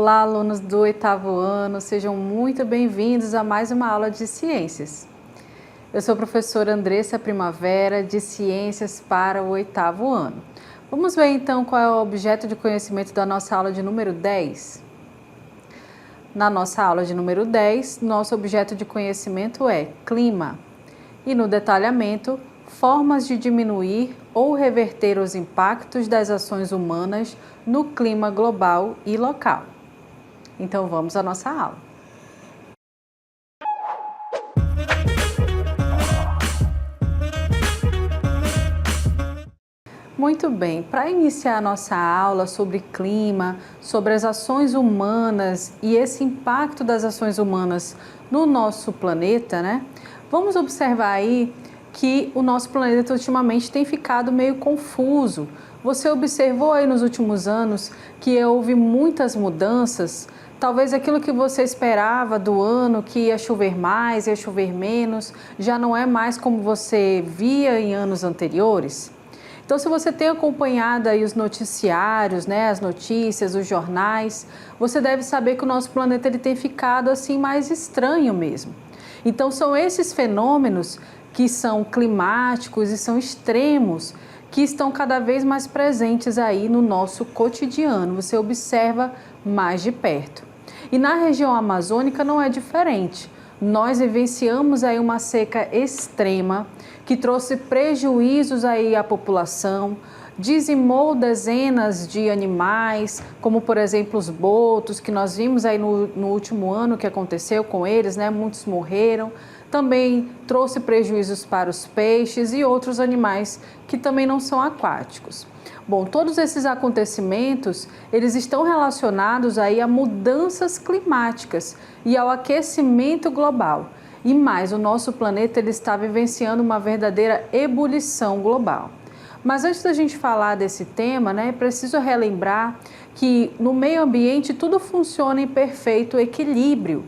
Olá, alunos do 8º ano, sejam muito bem-vindos a mais uma aula de ciências. Eu sou a professora Andressa Primavera, de Ciências para o 8º ano. Vamos ver então qual é o objeto de conhecimento da nossa aula de número 10? Na nossa aula de número 10, nosso objeto de conhecimento é clima. E no detalhamento, formas de diminuir ou reverter os impactos das ações humanas no clima global e local. Então vamos à nossa aula. Muito bem, para iniciar a nossa aula sobre clima, sobre as ações humanas e esse impacto das ações humanas no nosso planeta, né? Vamos observar aí que o nosso planeta ultimamente tem ficado meio confuso. Você observou aí nos últimos anos que houve muitas mudanças? Talvez aquilo que você esperava do ano, que ia chover mais, ia chover menos, já não é mais como você via em anos anteriores? Então, se você tem acompanhado aí os noticiários, né, as notícias, os jornais, você deve saber que o nosso planeta ele tem ficado assim mais estranho mesmo. Então, são esses fenômenos que são climáticos e são extremos, que estão cada vez mais presentes aí no nosso cotidiano. Você observa mais de perto. E na região amazônica não é diferente. Nós vivenciamos aí uma seca extrema que trouxe prejuízos aí à população, dizimou dezenas de animais, como por exemplo os botos, que nós vimos aí no último ano que aconteceu com eles, né? Muitos morreram. Também trouxe prejuízos para os peixes e outros animais que também não são aquáticos. Bom, todos esses acontecimentos, eles estão relacionados aí a mudanças climáticas e ao aquecimento global. E mais, o nosso planeta ele está vivenciando uma verdadeira ebulição global. Mas antes da gente falar desse tema, né, é preciso relembrar que no meio ambiente tudo funciona em perfeito equilíbrio.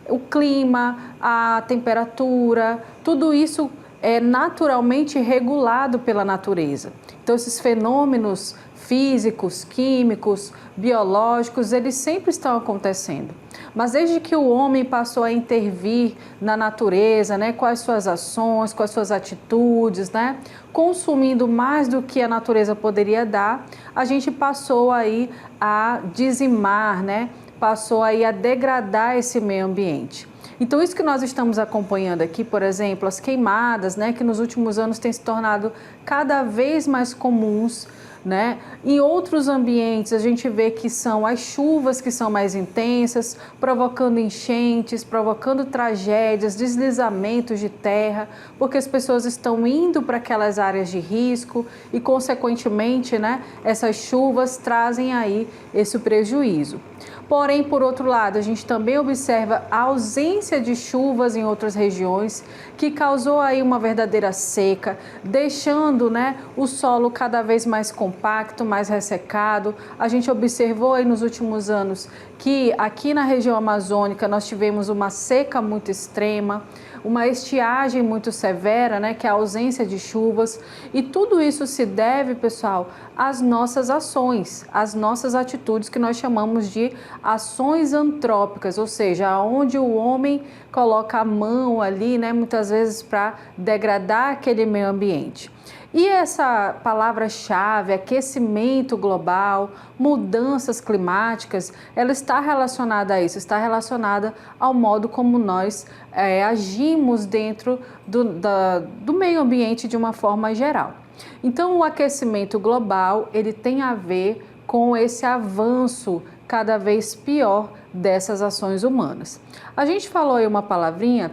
O clima, a temperatura, tudo isso é naturalmente regulado pela natureza. Então, esses fenômenos físicos, químicos, biológicos, eles sempre estão acontecendo. Mas desde que o homem passou a intervir na natureza, né, com as suas ações, com as suas atitudes, né, consumindo mais do que a natureza poderia dar, a gente passou aí a dizimar, né, passou aí a degradar esse meio ambiente. Então, isso que nós estamos acompanhando aqui, por exemplo, as queimadas, né, que nos últimos anos têm se tornado cada vez mais comuns, né? Em outros ambientes, a gente vê que são as chuvas que são mais intensas, provocando enchentes, provocando tragédias, deslizamentos de terra, porque as pessoas estão indo para aquelas áreas de risco e, consequentemente, né, essas chuvas trazem aí esse prejuízo. Porém, por outro lado, a gente também observa a ausência de chuvas em outras regiões, que causou aí uma verdadeira seca, deixando, né, o solo cada vez mais compacto, mais ressecado. A gente observou aí nos últimos anos que aqui na região amazônica nós tivemos uma seca muito extrema, uma estiagem muito severa, né, que é a ausência de chuvas, e tudo isso se deve, pessoal, às nossas ações, às nossas atitudes que nós chamamos de ações antrópicas, ou seja, onde o homem coloca a mão ali, né, muitas vezes para degradar aquele meio ambiente. E essa palavra-chave, aquecimento global, mudanças climáticas, ela está relacionada a isso, está relacionada ao modo como nós agimos dentro do meio ambiente de uma forma geral. Então, o aquecimento global, ele tem a ver com esse avanço cada vez pior dessas ações humanas. A gente falou aí uma palavrinha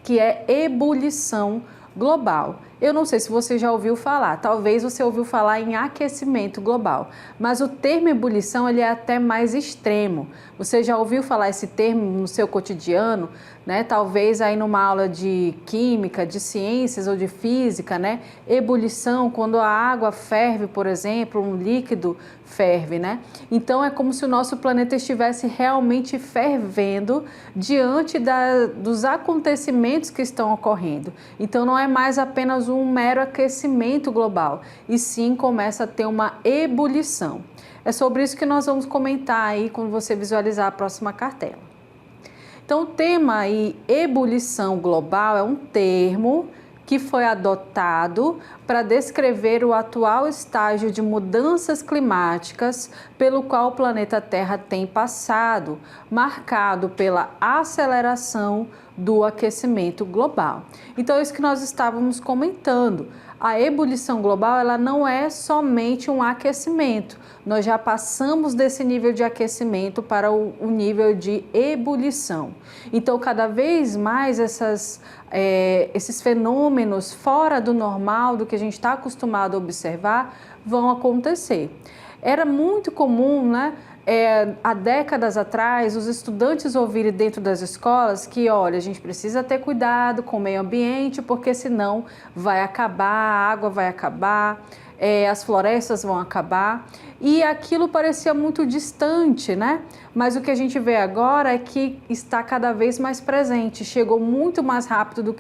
que é ebulição global. Eu não sei se você já ouviu falar, talvez você ouviu falar em aquecimento global, mas o termo ebulição ele é até mais extremo. Você já ouviu falar esse termo no seu cotidiano, né? Talvez aí numa aula de química, de ciências ou de física, né? Ebulição, quando a água ferve, por exemplo, um líquido ferve, né? Então é como se o nosso planeta estivesse realmente fervendo diante dos acontecimentos que estão ocorrendo. Então não é mais apenas um mero aquecimento global, e sim começa a ter uma ebulição. É sobre isso que nós vamos comentar aí quando você visualizar a próxima cartela. Então, o tema aí, ebulição global, é um termo que foi adotado para descrever o atual estágio de mudanças climáticas pelo qual o planeta Terra tem passado, marcado pela aceleração do aquecimento global. Então, é isso que nós estávamos comentando. A ebulição global, ela não é somente um aquecimento. Nós já passamos desse nível de aquecimento para o nível de ebulição. Então, cada vez mais esses fenômenos fora do normal, do que a gente está acostumado a observar, vão acontecer. Era muito comum, né? Há décadas atrás, os estudantes ouvirem dentro das escolas que, olha, a gente precisa ter cuidado com o meio ambiente, porque senão vai acabar, a água vai acabar, as florestas vão acabar. E aquilo parecia muito distante, né? Mas o que a gente vê agora é que está cada vez mais presente, chegou muito mais rápido do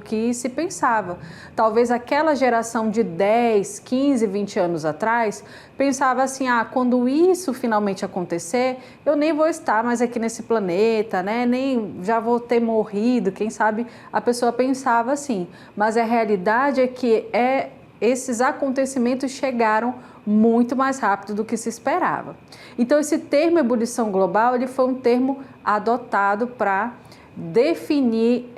que se pensava. Talvez aquela geração de 10, 15, 20 anos atrás pensava assim, quando isso finalmente acontecer, eu nem vou estar mais aqui nesse planeta, né? Nem já vou ter morrido, quem sabe a pessoa pensava assim. Mas a realidade é que esses acontecimentos chegaram muito mais rápido do que se esperava. Então, esse termo ebulição global, ele foi um termo adotado para definir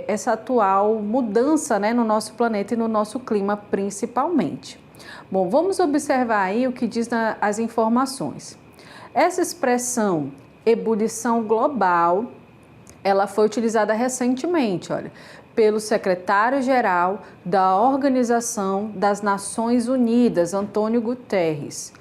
essa atual mudança, né, no nosso planeta e no nosso clima principalmente. Bom, vamos observar aí o que diz as informações. Essa expressão ebulição global, ela foi utilizada recentemente, olha, pelo secretário-geral da Organização das Nações Unidas, Antônio Guterres,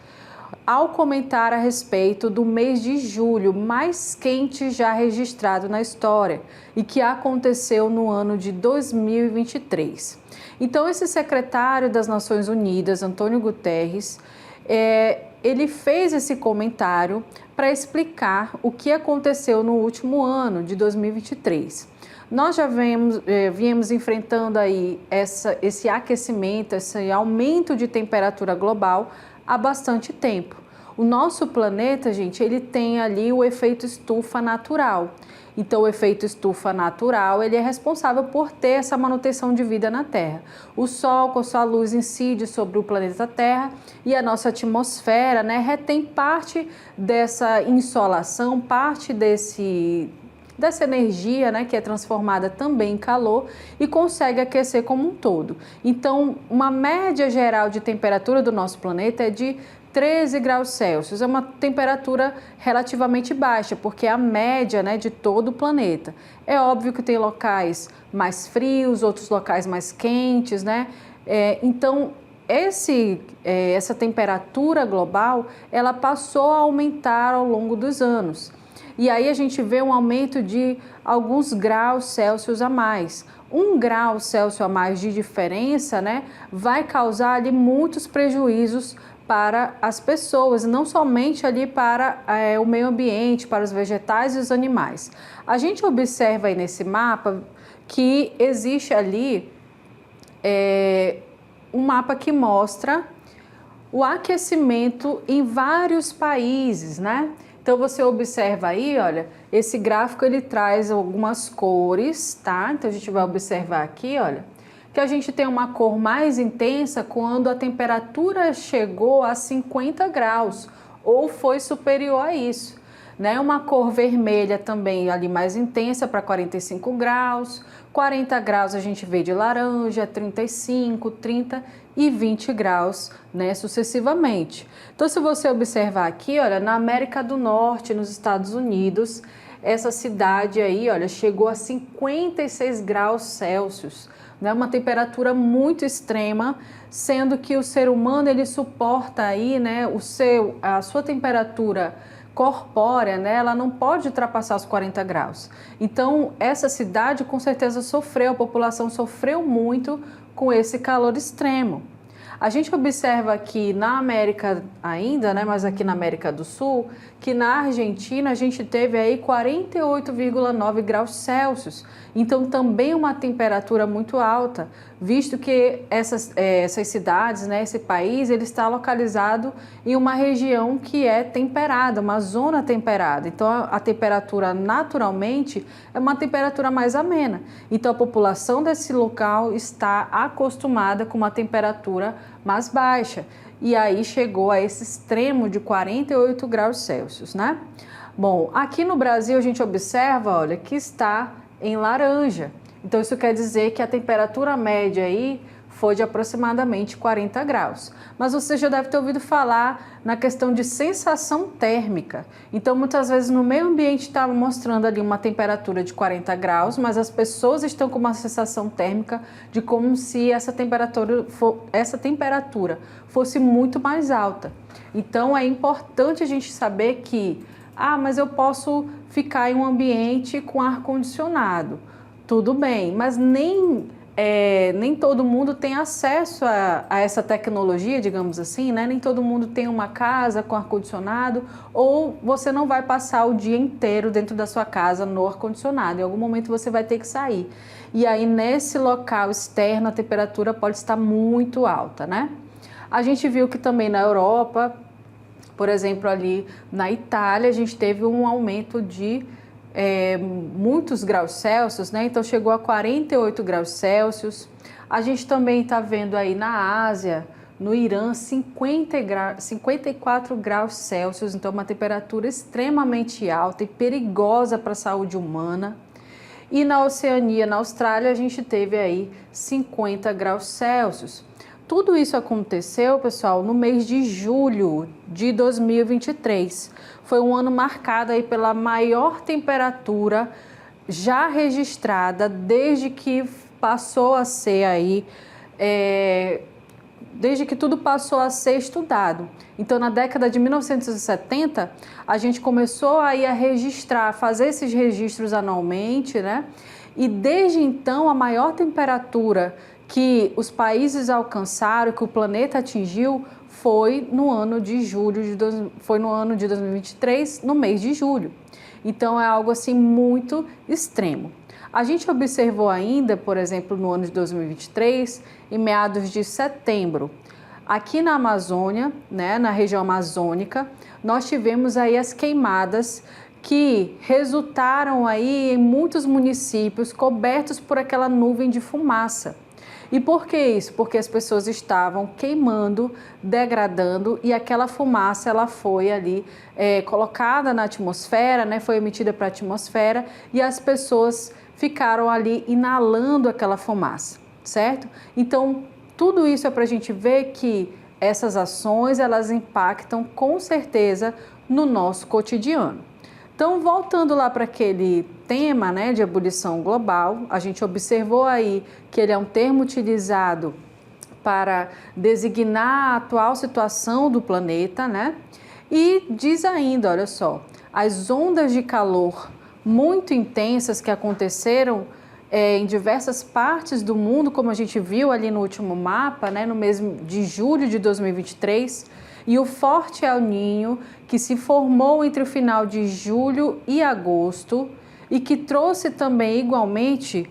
ao comentar a respeito do mês de julho mais quente já registrado na história e que aconteceu no ano de 2023. Então, esse secretário das Nações Unidas, Antônio Guterres, ele fez esse comentário para explicar o que aconteceu no último ano de 2023. Nós já viemos enfrentando aí esse aquecimento, esse aumento de temperatura global há bastante tempo. O nosso planeta, gente, ele tem ali o efeito estufa natural. Então, o efeito estufa natural, ele é responsável por ter essa manutenção de vida na Terra. O Sol, com sua luz, incide sobre o planeta Terra e a nossa atmosfera, né, retém parte dessa insolação, parte dessa energia, né, que é transformada também em calor e consegue aquecer como um todo. Então, uma média geral de temperatura do nosso planeta é de 13 graus Celsius. É uma temperatura relativamente baixa, porque é a média, né, de todo o planeta. É óbvio que tem locais mais frios, outros locais mais quentes, né? Então, essa temperatura global, ela passou a aumentar ao longo dos anos. E aí a gente vê um aumento de alguns graus Celsius a mais. 1 grau Celsius a mais de diferença, né, vai causar ali muitos prejuízos para as pessoas, não somente ali para o meio ambiente, para os vegetais e os animais. A gente observa aí nesse mapa que existe ali um mapa que mostra o aquecimento em vários países, né? Então, você observa aí, olha, esse gráfico ele traz algumas cores, tá? Então, a gente vai observar aqui, olha, que a gente tem uma cor mais intensa quando a temperatura chegou a 50 graus ou foi superior a isso, né? Uma cor vermelha também ali mais intensa para 45 graus, 40 graus a gente vê de laranja, 35, 30 e 20 graus, né, sucessivamente. Então, se você observar aqui, olha, na América do Norte, nos Estados Unidos, essa cidade aí, olha, chegou a 56 graus Celsius, né, uma temperatura muito extrema, sendo que o ser humano, ele suporta aí, né, a sua temperatura corpórea, né, ela não pode ultrapassar os 40 graus. Então, essa cidade com certeza sofreu, a população sofreu muito com esse calor extremo. A gente observa aqui na América ainda, né, mas aqui na América do Sul, que na Argentina a gente teve aí 48,9 graus Celsius. Então também uma temperatura muito alta, visto que essas cidades, né, esse país, ele está localizado em uma região que é temperada, uma zona temperada. Então a temperatura naturalmente é uma temperatura mais amena. Então a população desse local está acostumada com uma temperatura mais baixa. E aí chegou a esse extremo de 48 graus Celsius, né? Bom, aqui no Brasil a gente observa, olha, que está em laranja. Então isso quer dizer que a temperatura média aí foi de aproximadamente 40 graus. Mas você já deve ter ouvido falar na questão de sensação térmica. Então muitas vezes no meio ambiente está mostrando ali uma temperatura de 40 graus, mas as pessoas estão com uma sensação térmica de como se essa temperatura fosse muito mais alta. Então é importante a gente saber que, mas eu posso ficar em um ambiente com ar-condicionado. Tudo bem, mas nem todo mundo tem acesso a essa tecnologia, digamos assim, né? Nem todo mundo tem uma casa com ar-condicionado, ou você não vai passar o dia inteiro dentro da sua casa no ar-condicionado. Em algum momento você vai ter que sair. E aí, nesse local externo, a temperatura pode estar muito alta, né? A gente viu que também na Europa, por exemplo, ali na Itália, a gente teve um aumento de muitos graus Celsius, né? Então chegou a 48 graus Celsius. A gente também está vendo aí na Ásia, no Irã, 54 graus Celsius. Então uma temperatura extremamente alta e perigosa para a saúde humana. E na Oceania, na Austrália, a gente teve aí 50 graus Celsius. Tudo isso aconteceu, pessoal, no mês de julho de 2023. Foi um ano marcado aí pela maior temperatura já registrada desde que passou a ser aí, desde que tudo passou a ser estudado. Então, na década de 1970, a gente começou aí a registrar, fazer esses registros anualmente, né? E desde então, a maior temperatura que os países alcançaram, que o planeta atingiu, foi no ano de 2023, no mês de julho. Então é algo assim muito extremo. A gente observou ainda, por exemplo, no ano de 2023, em meados de setembro, aqui na Amazônia, né, na região amazônica, nós tivemos aí as queimadas que resultaram aí em muitos municípios cobertos por aquela nuvem de fumaça. E por que isso? Porque as pessoas estavam queimando, degradando, e aquela fumaça ela foi ali colocada na atmosfera, né? Foi emitida para a atmosfera, e as pessoas ficaram ali inalando aquela fumaça, certo? Então, tudo isso é para a gente ver que essas ações elas impactam com certeza no nosso cotidiano. Então, voltando lá para aquele tema, né, de ebulição global, a gente observou aí que ele é um termo utilizado para designar a atual situação do planeta, né? E diz ainda, olha só, as ondas de calor muito intensas que aconteceram em diversas partes do mundo, como a gente viu ali no último mapa, né, no mês de julho de 2023, e o forte El Niño, que se formou entre o final de julho e agosto e que trouxe também igualmente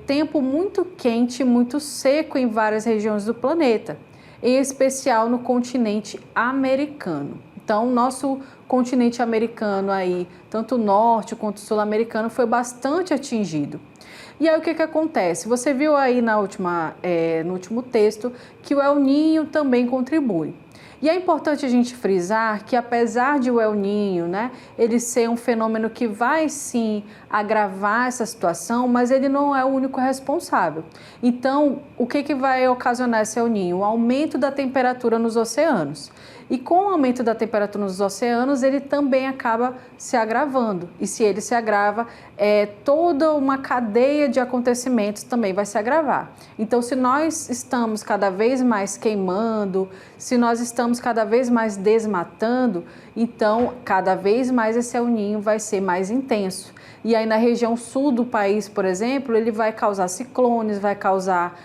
tempo muito quente, muito seco em várias regiões do planeta, em especial no continente americano. Então, nosso continente americano aí, tanto o norte quanto o sul-americano, foi bastante atingido. E aí o que acontece? Você viu aí no último texto que o El Niño também contribui. E é importante a gente frisar que apesar de o El Niño, né, ele ser um fenômeno que vai sim agravar essa situação, mas ele não é o único responsável. Então, o que vai ocasionar esse El Niño? O aumento da temperatura nos oceanos. E com o aumento da temperatura nos oceanos, ele também acaba se agravando. E se ele se agrava, toda uma cadeia de acontecimentos também vai se agravar. Então, se nós estamos cada vez mais queimando, se nós estamos cada vez mais desmatando, então cada vez mais esse El Niño vai ser mais intenso. e aí na região sul do país, por exemplo, ele vai causar ciclones, vai causar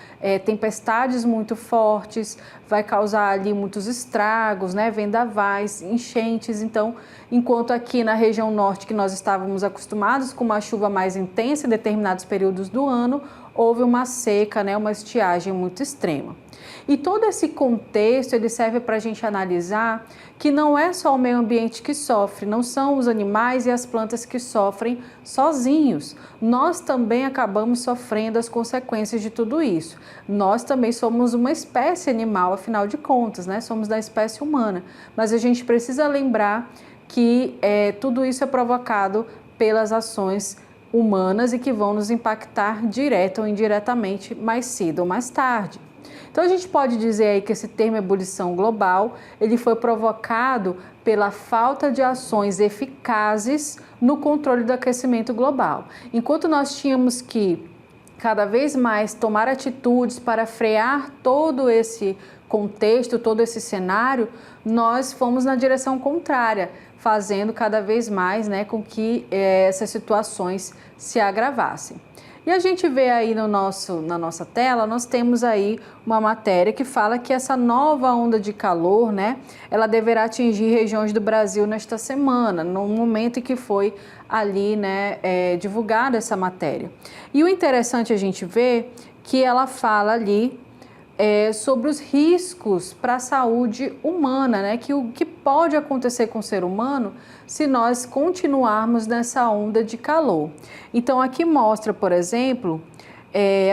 tempestades muito fortes, vai causar ali muitos estragos, né, vendavais, enchentes. Então, enquanto aqui na região norte, que nós estávamos acostumados com uma chuva mais intensa em determinados períodos do ano, houve uma seca, né, uma estiagem muito extrema. E todo esse contexto, ele serve para a gente analisar que não é só o meio ambiente que sofre, não são os animais e as plantas que sofrem sozinhos. Nós também acabamos sofrendo as consequências de tudo isso. Nós também somos uma espécie animal, afinal de contas, né? Somos da espécie humana. Mas a gente precisa lembrar que tudo isso é provocado pelas ações humanas e que vão nos impactar direto ou indiretamente mais cedo ou mais tarde. Então a gente pode dizer aí que esse termo ebulição global, ele foi provocado pela falta de ações eficazes no controle do aquecimento global. Enquanto nós tínhamos que cada vez mais tomar atitudes para frear todo esse contexto, todo esse cenário, nós fomos na direção contrária, fazendo cada vez mais, né, com que essas situações se agravassem. E a gente vê aí na nossa tela, nós temos aí uma matéria que fala que essa nova onda de calor, né, ela deverá atingir regiões do Brasil nesta semana, no momento em que foi ali, né, divulgada essa matéria. E o interessante a gente ver que ela fala ali sobre os riscos para a saúde humana, né? Que o que pode acontecer com o ser humano se nós continuarmos nessa onda de calor. Então aqui mostra, por exemplo,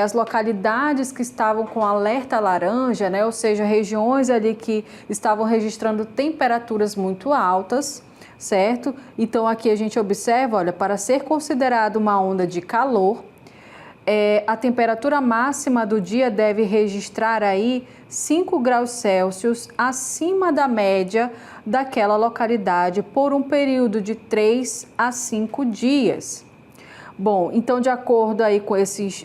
as localidades que estavam com alerta laranja, né? Ou seja, regiões ali que estavam registrando temperaturas muito altas, certo? Então aqui a gente observa, olha, para ser considerado uma onda de calor, a temperatura máxima do dia deve registrar aí 5 graus Celsius acima da média daquela localidade por um período de 3 a 5 dias. Bom, então de acordo aí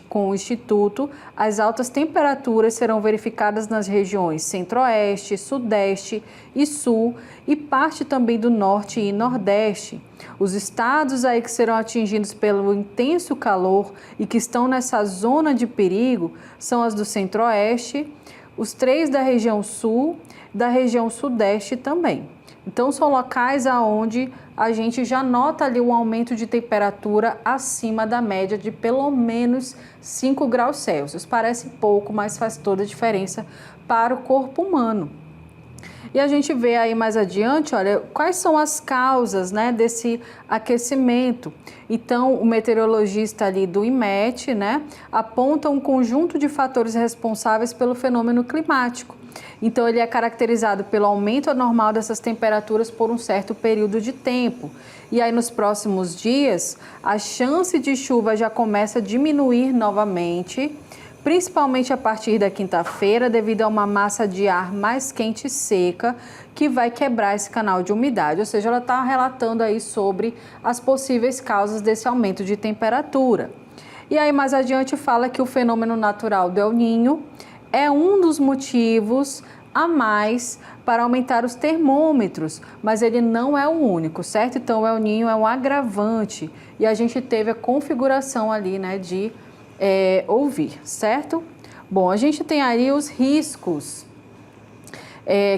com o Instituto, as altas temperaturas serão verificadas nas regiões Centro-Oeste, Sudeste e Sul e parte também do Norte e Nordeste. Os estados aí que serão atingidos pelo intenso calor e que estão nessa zona de perigo são as do Centro-Oeste, os 3 da região Sul, da região Sudeste também. Então são locais aonde a gente já nota ali um aumento de temperatura acima da média de pelo menos 5 graus Celsius. Parece pouco, mas faz toda a diferença para o corpo humano. E a gente vê aí mais adiante, olha, quais são as causas, né, desse aquecimento. Então, o meteorologista ali do IMET, né, aponta um conjunto de fatores responsáveis pelo fenômeno climático. Então, ele é caracterizado pelo aumento anormal dessas temperaturas por um certo período de tempo. E aí, nos próximos dias, a chance de chuva já começa a diminuir novamente, principalmente a partir da quinta-feira, devido a uma massa de ar mais quente e seca que vai quebrar esse canal de umidade. Ou seja, ela está relatando aí sobre as possíveis causas desse aumento de temperatura. E aí, mais adiante, fala que o fenômeno natural do El Niño é um dos motivos a mais para aumentar os termômetros, mas ele não é o único, certo? Então, o El Niño é um agravante e a gente teve a configuração ali, né, de ouvir, certo? Bom, a gente tem aí os riscos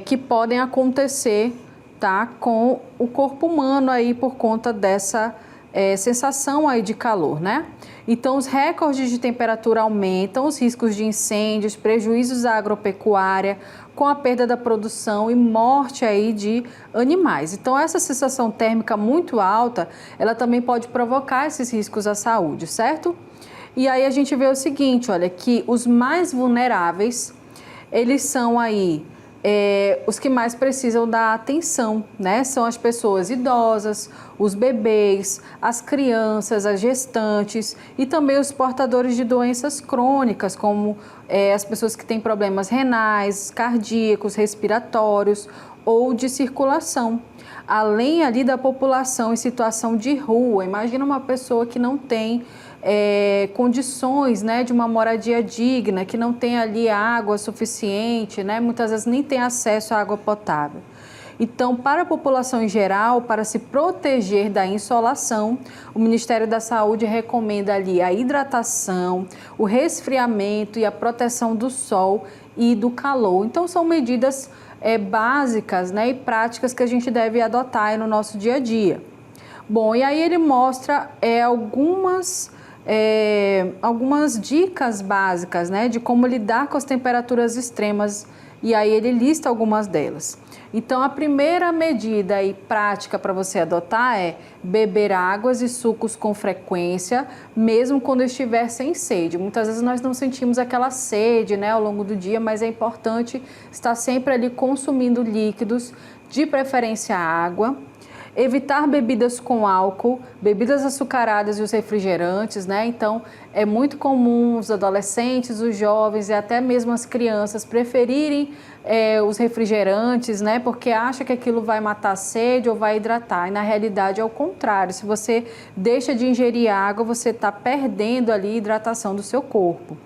que podem acontecer, tá, com o corpo humano aí por conta dessa sensação aí de calor, né? Então, os recordes de temperatura aumentam, os riscos de incêndios, prejuízos à agropecuária, com a perda da produção e morte aí de animais. Então, essa sensação térmica muito alta, ela também pode provocar esses riscos à saúde, certo? E aí a gente vê o seguinte, olha, que os mais vulneráveis, eles são aí os que mais precisam da atenção, né? São as pessoas idosas, os bebês, as crianças, as gestantes e também os portadores de doenças crônicas, como as pessoas que têm problemas renais, cardíacos, respiratórios ou de circulação. Além ali da população em situação de rua, imagina uma pessoa que não tem condições, né, de uma moradia digna, que não tem ali água suficiente, né, muitas vezes nem tem acesso à água potável. Então, para a população em geral, para se proteger da insolação, o Ministério da Saúde recomenda ali a hidratação, o resfriamento e a proteção do sol e do calor. Então, são medidas básicas, né, e práticas que a gente deve adotar aí no nosso dia a dia. Bom, e aí ele mostra algumas dicas básicas, né, de como lidar com as temperaturas extremas, e aí ele lista algumas delas. Então, a primeira medida e prática para você adotar é beber águas e sucos com frequência, mesmo quando estiver sem sede. Muitas vezes nós não sentimos aquela sede, né, ao longo do dia, mas é importante estar sempre ali consumindo líquidos, de preferência água. Evitar bebidas com álcool, bebidas açucaradas e os refrigerantes, né? Então, é muito comum os adolescentes, os jovens e até mesmo as crianças preferirem os refrigerantes, né? Porque acha que aquilo vai matar a sede ou vai hidratar. E na realidade é o contrário. Se você deixa de ingerir água, você está perdendo ali a hidratação do seu corpo.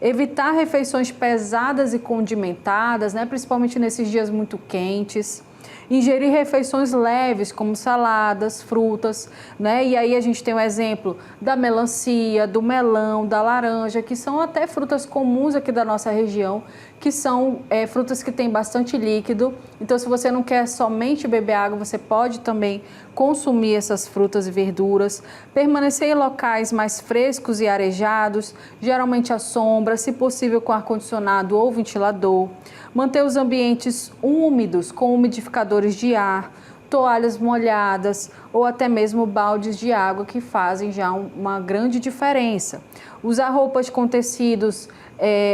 Evitar refeições pesadas e condimentadas, né? Principalmente nesses dias muito quentes. Ingerir refeições leves, como saladas, frutas, né? E aí a gente tem o exemplo da melancia, do melão, da laranja, que são até frutas comuns aqui da nossa região, que são frutas que têm bastante líquido. Então, se você não quer somente beber água, você pode também consumir essas frutas e verduras. Permanecer em locais mais frescos e arejados, geralmente à sombra, se possível com ar-condicionado ou ventilador. Manter os ambientes úmidos com umidificadores de ar, toalhas molhadas ou até mesmo baldes de água, que fazem já uma grande diferença. Usar roupas com tecidos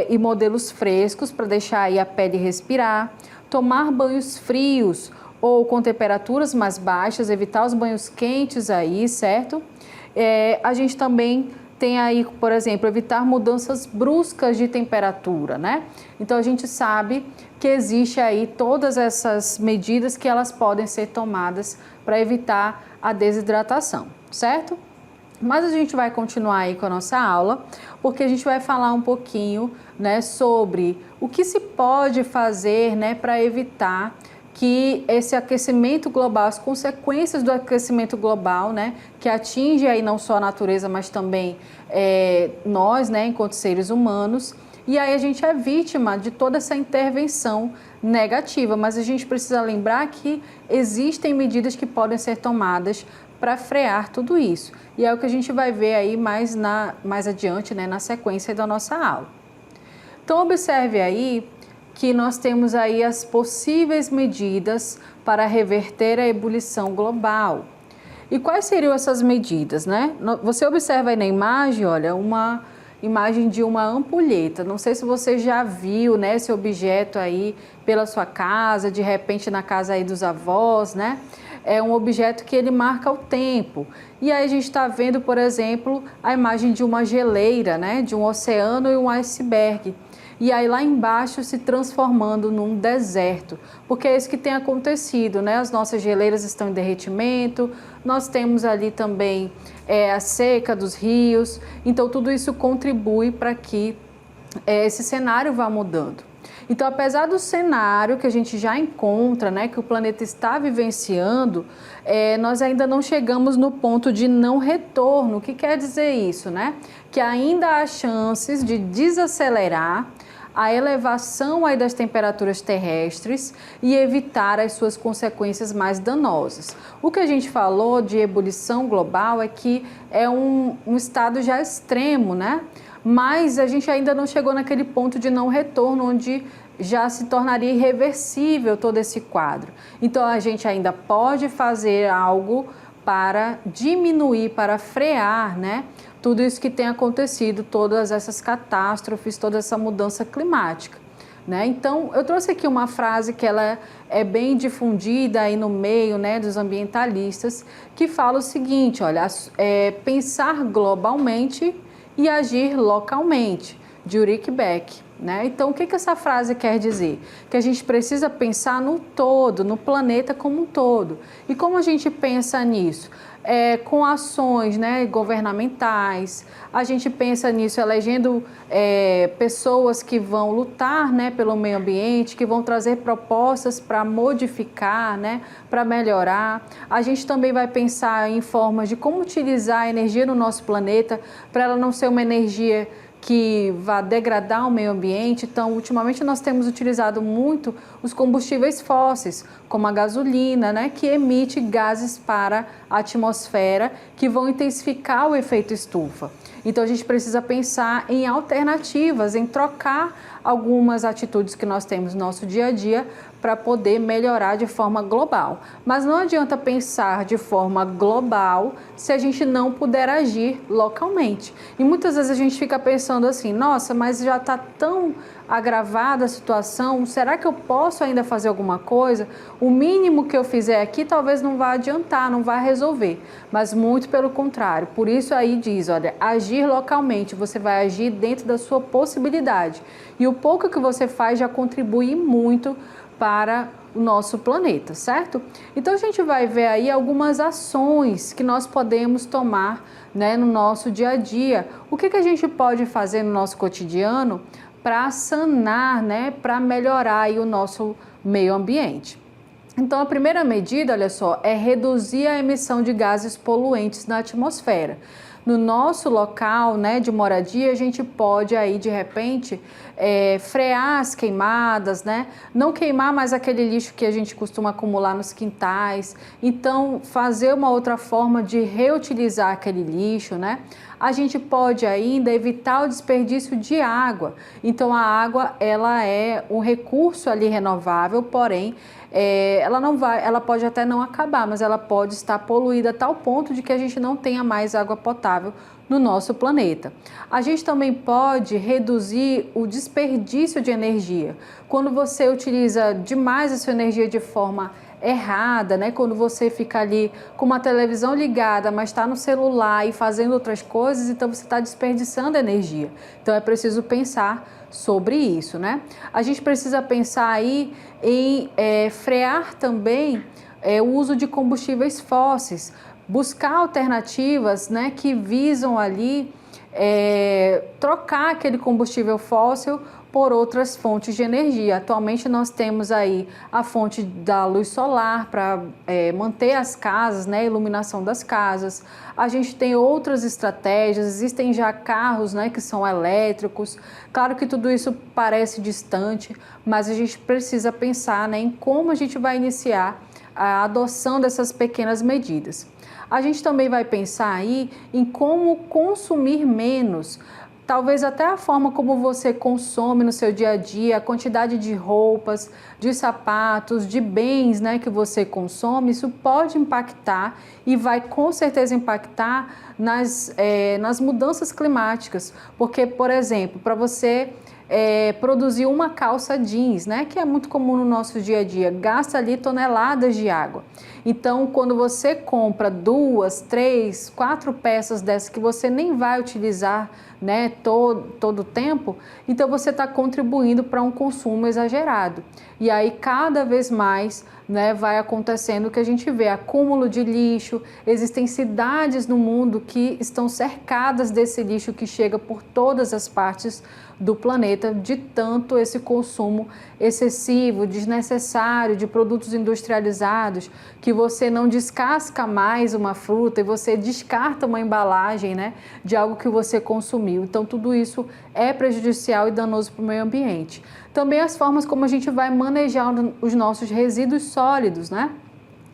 e modelos frescos para deixar aí a pele respirar. Tomar banhos frios ou com temperaturas mais baixas, evitar os banhos quentes aí, certo? A gente também tem aí, por exemplo, evitar mudanças bruscas de temperatura, né? Então, a gente sabe que existe aí todas essas medidas que elas podem ser tomadas para evitar a desidratação, certo? Mas a gente vai continuar aí com a nossa aula, porque a gente vai falar um pouquinho, né, sobre o que se pode fazer, né, para evitar que esse aquecimento global, as consequências do aquecimento global, né, que atinge aí não só a natureza, mas também nós, né, enquanto seres humanos, e aí a gente é vítima de toda essa intervenção negativa, mas a gente precisa lembrar que existem medidas que podem ser tomadas para frear tudo isso. E é o que a gente vai ver aí mais adiante, né, na sequência da nossa aula. Então, observe aí que nós temos aí as possíveis medidas para reverter a ebulição global. E quais seriam essas medidas, né? Você observa aí na imagem, olha, uma imagem de uma ampulheta. Não sei se você já viu, né, esse objeto aí pela sua casa, de repente na casa aí dos avós, né? É um objeto que ele marca o tempo. E aí a gente está vendo, por exemplo, a imagem de uma geleira, né, de um oceano e um iceberg. E aí lá embaixo se transformando num deserto, porque é isso que tem acontecido, né? As nossas geleiras estão em derretimento, nós temos ali também a seca dos rios, então tudo isso contribui para que esse cenário vá mudando. Então, apesar do cenário que a gente já encontra, né, que o planeta está vivenciando, nós ainda não chegamos no ponto de não retorno. O que quer dizer isso, né? Que ainda há chances de desacelerar a elevação aí das temperaturas terrestres e evitar as suas consequências mais danosas. O que a gente falou de ebulição global é que é um estado já extremo, né? Mas a gente ainda não chegou naquele ponto de não retorno, onde já se tornaria irreversível todo esse quadro. Então, a gente ainda pode fazer algo para diminuir, para frear, né, tudo isso que tem acontecido, todas essas catástrofes, toda essa mudança climática, né? Então, eu trouxe aqui uma frase que ela é bem difundida aí no meio, né, dos ambientalistas, que fala o seguinte, olha, pensar globalmente e agir localmente. de Ulrich Beck, né? Então, o que essa frase quer dizer? Que a gente precisa pensar no todo, no planeta como um todo. E como a gente pensa nisso? Com ações, né, governamentais, a gente pensa nisso elegendo pessoas que vão lutar, né, pelo meio ambiente, que vão trazer propostas para modificar, né, para melhorar. A gente também vai pensar em formas de como utilizar a energia no nosso planeta para ela não ser uma energia que vá degradar o meio ambiente. Então, ultimamente nós temos utilizado muito os combustíveis fósseis, como a gasolina, né, que emite gases para a atmosfera que vão intensificar o efeito estufa. Então, a gente precisa pensar em alternativas, em trocar algumas atitudes que nós temos no nosso dia a dia para poder melhorar de forma global. Mas não adianta pensar de forma global se a gente não puder agir localmente. E muitas vezes a gente fica pensando assim, nossa, mas já está tão agravada a situação, será que eu posso ainda fazer alguma coisa? O mínimo que eu fizer aqui talvez não vá adiantar, não vá resolver, mas muito pelo contrário. Por isso aí diz, olha, agir localmente, você vai agir dentro da sua possibilidade. E o pouco que você faz já contribui muito para o nosso planeta, certo? Então a gente vai ver aí algumas ações que nós podemos tomar, né, no nosso dia a dia. O que a gente pode fazer no nosso cotidiano para sanar, né, para melhorar aí o nosso meio ambiente? Então, a primeira medida, olha só, é reduzir a emissão de gases poluentes na atmosfera. No nosso local, né, de moradia, a gente pode aí, de repente, frear as queimadas, né? Não queimar mais aquele lixo que a gente costuma acumular nos quintais. Então, fazer uma outra forma de reutilizar aquele lixo, né? A gente pode ainda evitar o desperdício de água. Então, a água, ela é um recurso ali renovável, porém, ela pode até não acabar, mas ela pode estar poluída a tal ponto de que a gente não tenha mais água potável no nosso planeta. A gente também pode reduzir o desperdício de energia. Quando você utiliza demais a sua energia de forma errada, né? Quando você fica ali com uma televisão ligada, mas está no celular e fazendo outras coisas, então você está desperdiçando energia. Então é preciso pensar sobre isso, né? A gente precisa pensar aí em frear também o uso de combustíveis fósseis, buscar alternativas, né, que visam ali trocar aquele combustível fóssil por outras fontes de energia. Atualmente nós temos aí a fonte da luz solar para manter as casas, né, a iluminação das casas. A gente tem outras estratégias, existem já carros, né, que são elétricos. Claro que tudo isso parece distante, mas a gente precisa pensar, né, em como a gente vai iniciar a adoção dessas pequenas medidas. A gente também vai pensar aí em como consumir menos. Talvez até a forma como você consome no seu dia a dia, a quantidade de roupas, de sapatos, de bens, né, que você consome, isso pode impactar e vai com certeza impactar nas mudanças climáticas. Porque, por exemplo, para você produzir uma calça jeans, né, que é muito comum no nosso dia a dia, gasta ali toneladas de água. Então, quando você compra 2, 3, 4 peças dessas que você nem vai utilizar, né, todo o tempo, então você está contribuindo para um consumo exagerado. E aí, cada vez mais, né, vai acontecendo que a gente vê acúmulo de lixo. Existem cidades no mundo que estão cercadas desse lixo que chega por todas as partes do planeta, de tanto esse consumo excessivo, desnecessário de produtos industrializados, que você não descasca mais uma fruta e você descarta uma embalagem, né, de algo que você consumiu. Então, tudo isso é prejudicial e danoso para o meio ambiente. Também as formas como a gente vai manejar os nossos resíduos sólidos, né?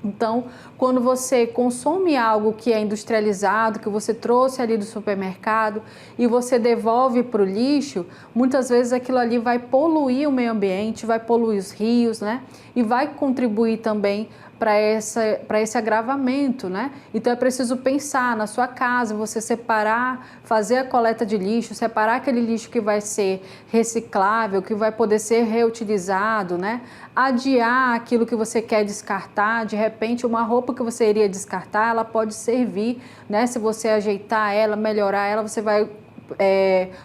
Então, quando você consome algo que é industrializado, que você trouxe ali do supermercado e você devolve para o lixo, muitas vezes aquilo ali vai poluir o meio ambiente, vai poluir os rios, né? E vai contribuir também para esse agravamento, né? Então é preciso pensar na sua casa, você separar, fazer a coleta de lixo, separar aquele lixo que vai ser reciclável, que vai poder ser reutilizado, né? Adiar aquilo que você quer descartar, de repente uma roupa que você iria descartar, ela pode servir, né? Se você ajeitar ela, melhorar ela, você vai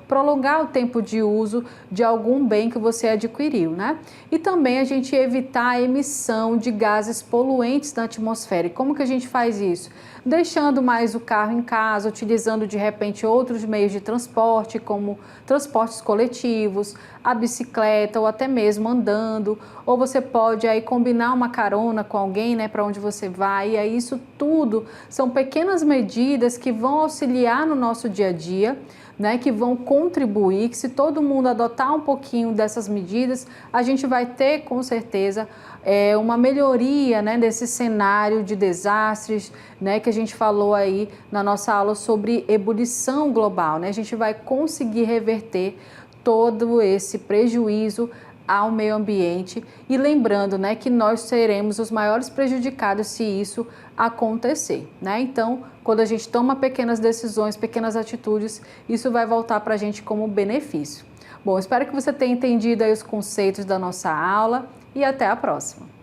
prolongar o tempo de uso de algum bem que você adquiriu, né? E também a gente evitar a emissão de gases poluentes na atmosfera. E como que a gente faz isso? Deixando mais o carro em casa, utilizando de repente outros meios de transporte, como transportes coletivos, a bicicleta ou até mesmo andando, ou você pode aí combinar uma carona com alguém, né, para onde você vai. E aí isso tudo são pequenas medidas que vão auxiliar no nosso dia a dia, né, que vão contribuir, que se todo mundo adotar um pouquinho dessas medidas, a gente vai ter com certeza uma melhoria, né, desse cenário de desastres, né, que a gente falou aí na nossa aula sobre ebulição global, né? A gente vai conseguir reverter todo esse prejuízo ao meio ambiente e lembrando, né, que nós seremos os maiores prejudicados se isso acontecer, né? Então, quando a gente toma pequenas decisões, pequenas atitudes, isso vai voltar para a gente como benefício. Bom, espero que você tenha entendido aí os conceitos da nossa aula e até a próxima.